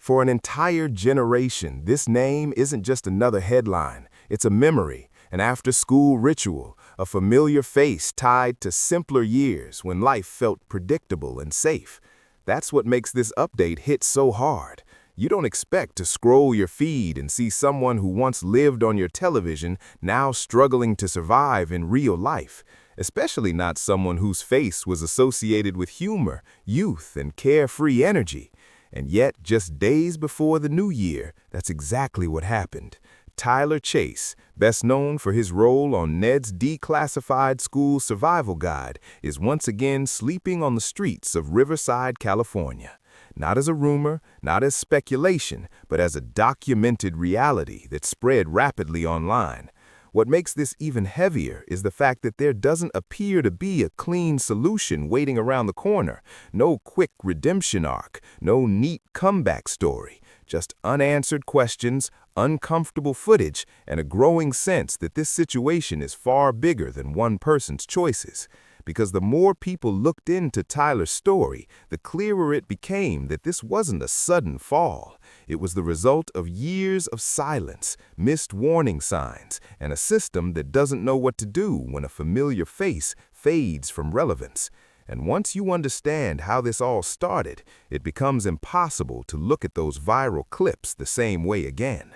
For an entire generation, this name isn't just another headline. It's a memory, an after-school ritual, a familiar face tied to simpler years when life felt predictable and safe. That's what makes this update hit so hard. You don't expect to scroll your feed and see someone who once lived on your television now struggling to survive in real life, especially not someone whose face was associated with humor, youth, and carefree energy. And yet, just days before the new year, that's exactly what happened. Tyler Chase, best known for his role on Ned's declassified school survival guide, is once again sleeping on the streets of Riverside, California. Not as a rumor, not as speculation, but as a documented reality that spread rapidly online. What makes this even heavier is the fact that there doesn't appear to be a clean solution waiting around the corner. No quick redemption arc, no neat comeback story. Just unanswered questions, uncomfortable footage, and a growing sense that this situation is far bigger than one person's choices. Because the more people looked into Tyler's story, the clearer it became that this wasn't a sudden fall. It was the result of years of silence, missed warning signs, and a system that doesn't know what to do when a familiar face fades from relevance. And once you understand how this all started, it becomes impossible to look at those viral clips the same way again.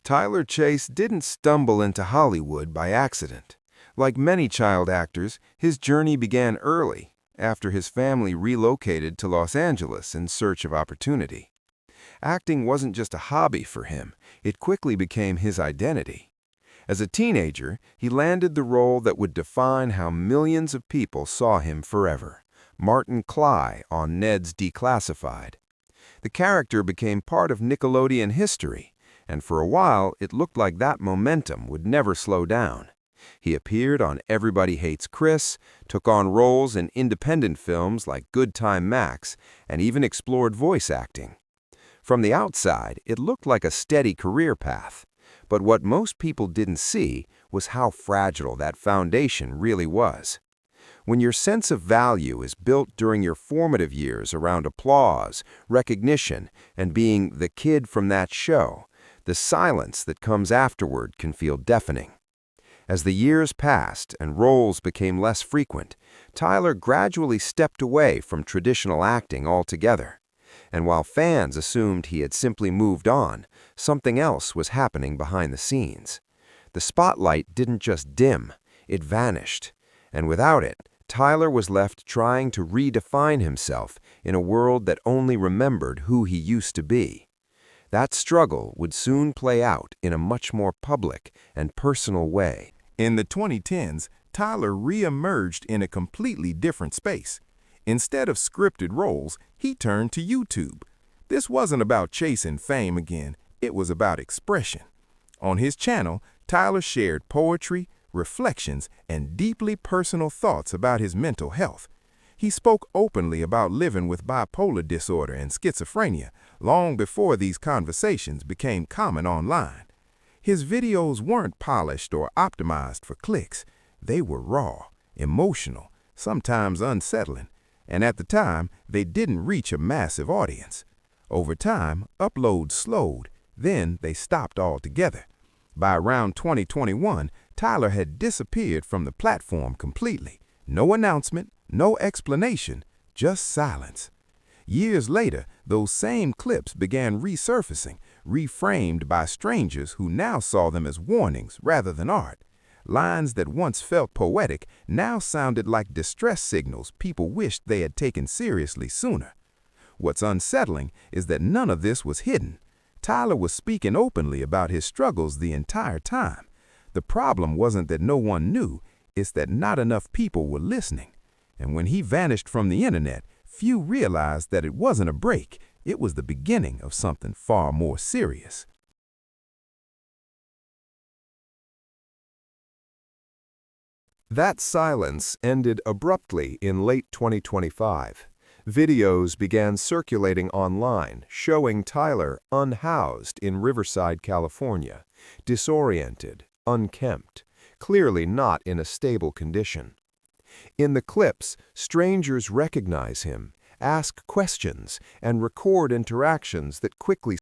Tyler Chase didn't stumble into Hollywood by accident. Like many child actors, his journey began early, after his family relocated to Los Angeles in search of opportunity. Acting wasn't just a hobby for him, it quickly became his identity. As a teenager, he landed the role that would define how millions of people saw him forever, Martin Cly on Ned's Declassified. The character became part of Nickelodeon history, and for a while it looked like that momentum would never slow down. He appeared on Everybody Hates Chris, took on roles in independent films like Good Time Max, and even explored voice acting. From the outside, it looked like a steady career path. But what most people didn't see was how fragile that foundation really was. When your sense of value is built during your formative years around applause, recognition, and being the kid from that show, the silence that comes afterward can feel deafening. As the years passed and roles became less frequent, Tyler gradually stepped away from traditional acting altogether. And while fans assumed he had simply moved on, something else was happening behind the scenes. The spotlight didn't just dim, it vanished. And without it, Tyler was left trying to redefine himself in a world that only remembered who he used to be. That struggle would soon play out in a much more public and personal way. In the 2010s, Tyler re-emerged in a completely different space. Instead of scripted roles, he turned to YouTube. This wasn't about chasing fame again, it was about expression. On his channel, Tyler shared poetry, reflections, and deeply personal thoughts about his mental health. He spoke openly about living with bipolar disorder and schizophrenia long before these conversations became common online. His videos weren't polished or optimized for clicks. They were raw, emotional, sometimes unsettling, and at the time, they didn't reach a massive audience. Over time, uploads slowed, then they stopped altogether. By around 2021, Tyler had disappeared from the platform completely. No announcement, no explanation, just silence. Years later, those same clips began resurfacing, reframed by strangers who now saw them as warnings rather than art. Lines that once felt poetic now sounded like distress signals people wished they had taken seriously sooner. What's unsettling is that none of this was hidden. Tyler was speaking openly about his struggles the entire time. The problem wasn't that no one knew, it's that not enough people were listening. And when he vanished from the internet, few realized that it wasn't a break, it was the beginning of something far more serious. That silence ended abruptly in late 2025. Videos began circulating online showing Tyler unhoused in Riverside, California, disoriented, unkempt, clearly not in a stable condition. In the clips, strangers recognize him, ask questions, and record interactions that quickly